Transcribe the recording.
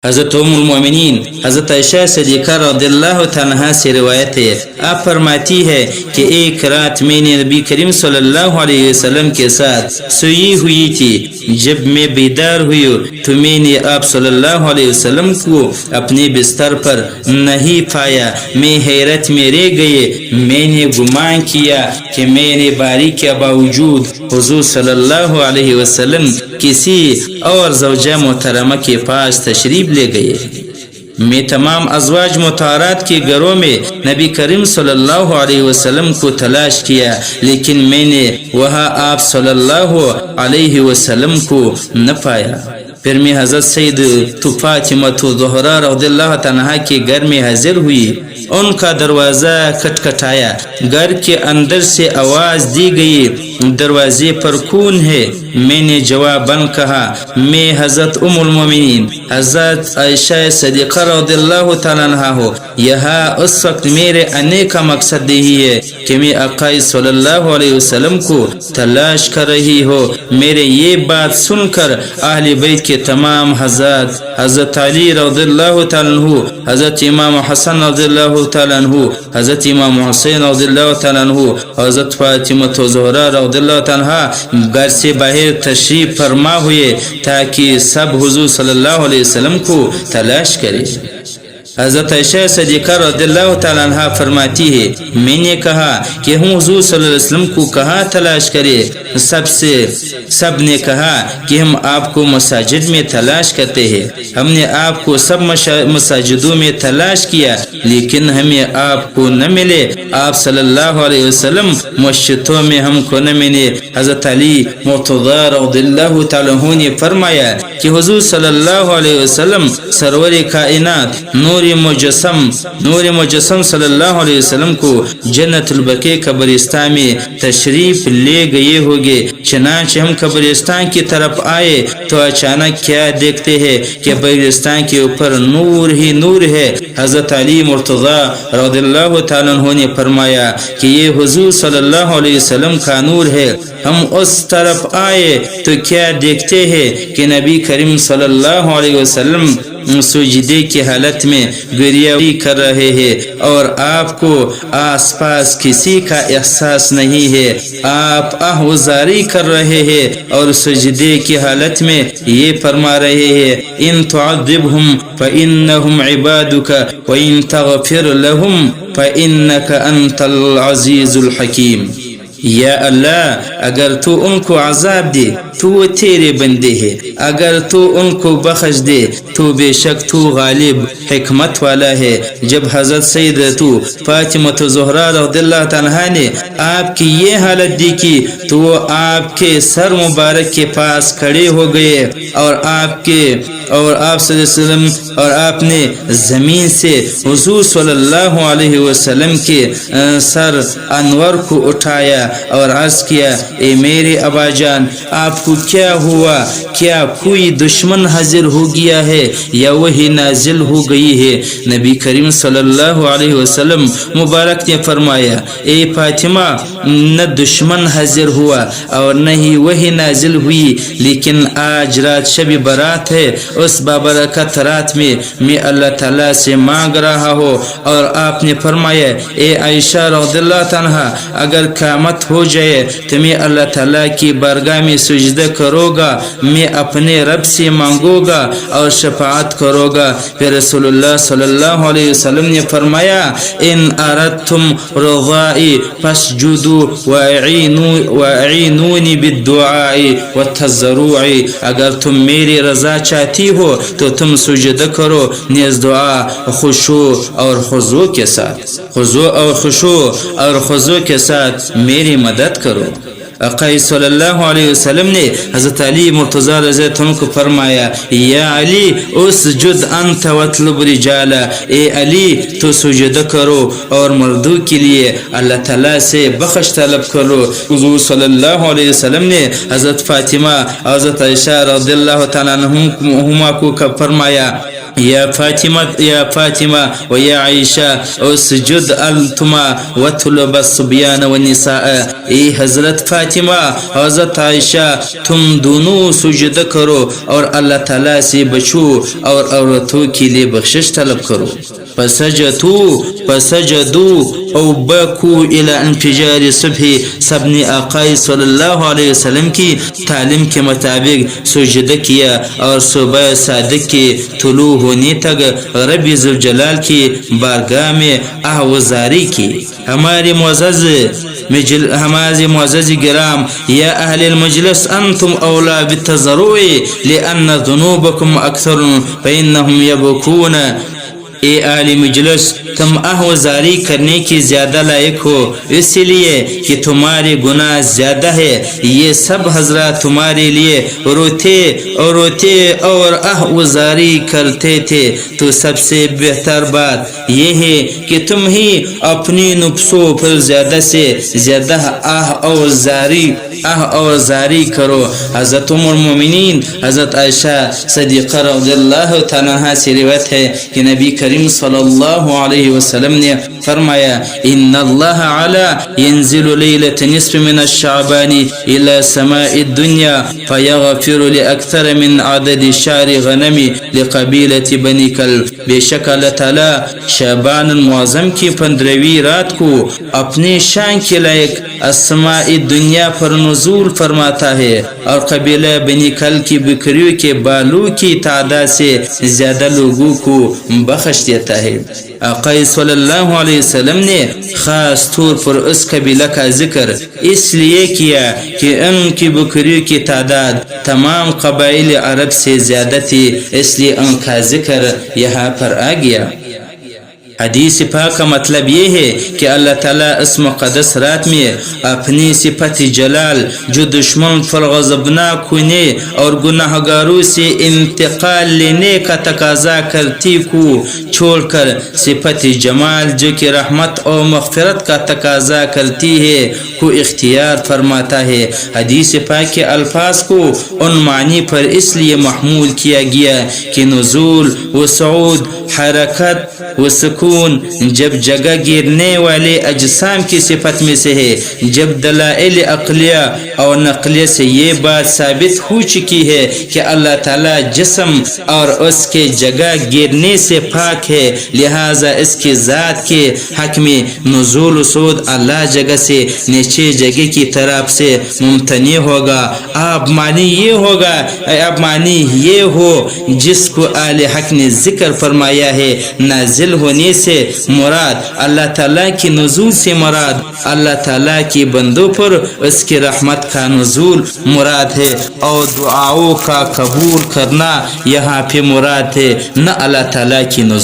حضرت ام المومنین حضرت عائشہ صدیقہ رضی اللہ عنہا سے روایت ہے، آپ فرماتی ہے کہ ایک رات میں نے نبی کریم صلی اللہ علیہ وسلم کے ساتھ سوئی ہوئی تھی، جب میں بیدار ہوئی تو میں نے آپ صلی اللہ علیہ وسلم کو اپنے بستر پر نہیں پایا، میں حیرت میں رہ گئے، میں نے گمان کیا کہ میرے باری کے باوجود حضور صلی اللہ علیہ وسلم کسی اور زوجہ محترمہ کے پاس تشریف لے گئے۔ میں تمام ازواج مطہرات کے گھروں میں نبی کریم صلی اللہ علیہ وسلم کو تلاش کیا، لیکن میں نے وہاں آپ صلی اللہ علیہ وسلم کو نہ پایا۔ پھر میں حضرت سید فاطمہ زہرا رضی اللہ عنہا کے گھر میں حاضر ہوئی، ان کا دروازہ کھٹکھٹایا، گھر کے اندر سے آواز دی گئی دروازے پر کون ہے؟ میں نے جواباً کہا میں حضرت ام المومنین حضرت عائشہ صدیقہ رضی اللہ تعالیٰ عنہا ہو۔ یہاں اس وقت میرے آنے کا مقصد یہی ہے کہ میں آقا صلی اللہ علیہ وسلم کو تلاش کر رہی ہو۔ میرے یہ بات سن کر اہل بیت کے تمام حضرت علی رضی اللہ تعالیٰ عنہ، حضرت امام حسن رضی اللہ تعالیٰ عنہ، حضرت امام حسین رضی اللہ تعالیٰ عنہ، حضرت فاطمہ زہرا رضی اللہ تعالیٰ عنہ گھر سے باہر تشریف فرما ہوئے تاکہ سب حضور صلی اللہ علیہ وسلم کو تلاش کرے۔ حضرت عائشہ صدیقہ رضی اللہ تعالیٰ عنہ فرماتی ہے، میں نے کہا کہ ہم حضور صلی اللہ علیہ وسلم کو کہاں تلاش کرے؟ سب نے کہا کہ ہم آپ کو مساجد میں تلاش کرتے ہیں۔ ہم نے آپ کو سب مساجدوں میں تلاش کیا لیکن ہمیں آپ کو نہ ملے۔ آپ صلی اللہ علیہ وسلم مسجدوں میں ہم کو نہ ملے۔ حضرت علی مرتضی رضی اللہ تعالیٰ عنہ نے فرمایا کہ حضور صلی اللہ علیہ وسلم سرور کائنات نور مجسم صلی اللہ علیہ وسلم کو جنت البقیع قبرستان میں تشریف لے گئے ہوگے۔ چنانچہ ہم قبرستان کی طرف آئے تو اچانک کیا دیکھتے ہیں کہ قبرستان کے اوپر نور ہی نور ہے۔ حضرت علی مرتضی رضی اللہ تعالیٰ عنہ نے فرمایا کہ یہ حضور صلی اللہ علیہ وسلم کا نور ہے۔ ہم اس طرف آئے تو کیا دیکھتے ہیں کہ نبی کریم صلی اللہ علیہ وسلم سجدے کی حالت میں گریہ کر رہے ہیں اور آپ کو آس پاس کسی کا احساس نہیں ہے۔ آپ آہوزاری کر رہے ہیں اور سجدے کی حالت میں یہ فرما رہے ہیں ان تعذبہم فإنہم عبادک وإن تغفر لہم فإنک انت العزیز الحکیم۔ یا اللہ اگر تو ان کو عذاب دے تو وہ تیرے بندے ہیں، اگر تو ان کو بخش دے تو بے شک تو غالب حکمت والا ہے۔ جب حضرت سیدہ فاطمہ زہرا رضی اللہ عنہا نے آپ کی یہ حالت دیکھی تو وہ آپ کے سر مبارک کے پاس کھڑے ہو گئے اور آپ صلی اللہ علیہ وسلم اور آپ نے زمین سے حضور صلی اللہ علیہ وسلم کے سر انور کو اٹھایا اور عرض کیا اے میرے ابا جان، آپ کو کیا ہوا؟ کیا کوئی دشمن حاضر ہو گیا ہے یا وہی نازل ہو گئی ہے؟ نبی کریم صلی اللہ علیہ وسلم مبارک نے فرمایا اے فاطمہ، نہ دشمن حاضر ہوا اور نہ ہی وہی نازل ہوئی، لیکن آج رات شب برات ہے، اس بابرکت رات میں اللہ تعالیٰ سے مانگ رہا ہوں۔ اور آپ نے فرمایا اے عائشہ رضی اللہ عنہا، اگر قیامت ہو جائے تو میں اللہ تعالیٰ کی بارگاہ میں سجدہ کروں گا، میں اپنے رب سے مانگوں گا اور شفاعت کروں گا۔ پھر رسول اللہ صلی اللہ علیہ وسلم نے فرمایا ان اردتم رضائی فاسجدوا واعینونی بالدعاء والتضرع، اگر تم میری رضا چاہتی ہو تو تم سجدہ کرو نیز دعا خشوع اور خضوع کے ساتھ میری مدد کرو۔ آقا صلی اللہ علیہ وسلم نے حضرت علی مرتضی رضی اللہ عنہ کو فرمایا یا علی اسجد انت واطلب رجالا، اے علی تو سجدہ کرو اور مردوں کے لیے اللہ تعالیٰ سے بخش طلب کرو۔ حضور صلی اللہ علیہ وسلم نے حضرت فاطمہ حضرت عائشہ رضی اللہ تعالیٰ عنہما کو فرمایا يا فاطمة ويا عائشة اسجد أنتما وطلب الصبيان والنساء. اے حضرت فاطمہ، حضرت عائشہ، تم دونوں سجدہ کرو اور اللہ تعالیٰ سے بچو اور عورتوں کے لیے بخشش طلب کرو. فسجدوا او بکو الى انفجار صبح. سب نے آقا صلی اللہ علیہ وسلم کی تعلیم کے مطابق سجدہ کیا اور صبح صادق کے طلوع ہونے تک رب ذوالجلال کی بارگاہ میں آہوازاری کی. ہمارے معزز گرام، یا اہل المجلس انتم اولا بالتضرع لان ذنوبکم اکثر فانہم یبکون. اے اہل مجلس، تم آہوازاری کرنے کی زیادہ لائق ہو، اس لیے کہ تمہارے گناہ زیادہ ہے. یہ سب حضرات تمہارے لیے روتے اور آہوازاری کرتے تھے. تو سب سے بہتر بات یہ ہے کہ تم ہی اپنی نفسوں پر زیادہ سے زیادہ آہوازاری کرو. حضرت ام المومنین حضرت عائشہ صدیقہ رضی اللہ تعالیٰ عنہا سے روایت ہے کہ نبی کریم صلی اللہ علیہ وسلم نے فرمایا، ان اللہ علا ينزل لیلۃ نصف من الشعبان الى سماء الدنیا فیغفر لاکثر من عدد شعر غنم لقبیلۃ بنی کلب. بے شک اللہ تعالی شعبان المعظم کی 15ویں رات کو اپنے شان کے لائق اسماء دنیا پر نزول فرماتا ہے اور قبیلہ بنی کلب کی بکریوں کے بالوں کی تعداد سے زیادہ لوگوں کو بخش دیتا ہے. آقا صلی اللہ علیہ وسلم نے خاص طور پر اس قبیلہ کا ذکر اس لیے کیا کہ ان کی بکریوں کی تعداد تمام قبائل عرب سے زیادہ تھی، اس لیے ان کا ذکر یہاں پر آ گیا. حدیث پاک کا مطلب یہ ہے کہ اللہ تعالیٰ اس مقدس رات میں اپنی صفت جلال جو دشمن پر غضبناک ہونے اور گناہ گاروں سے انتقال لینے کا تقاضا کرتی کو چھوڑ کر صفت جمال جو کہ رحمت اور مغفرت کا تقاضا کرتی ہے کو اختیار فرماتا ہے. حدیث پاک کے الفاظ کو ان معنی پر اس لیے محمول کیا گیا کہ نزول و صعود، حرکت و سکون جب جگہ گرنے والے اجسام کی صفت میں سے ہے. جب دلائل عقلیہ اور نقلیہ سے یہ بات ثابت ہو چکی ہے کہ اللہ تعالی جسم اور اس کے جگہ گرنے سے پاک ہے، لہذا اس کی ذات کے حق میں نزول و صعود اللہ جگہ سے نیچے جگہ کی طرف سے ممتنع ہوگا. اب معنی یہ ہو جس کو اہل حق نے ذکر فرمایا ہے. نازل ہونے سے مراد اللہ تعالیٰ کی نزول سے مراد اللہ تعالیٰ کی بندوں پر اس کی رحمت کا نزول مراد ہے، اور دعاؤں کا قبول کرنا یہاں پہ مراد ہے، نہ اللہ تعالیٰ کی نزول.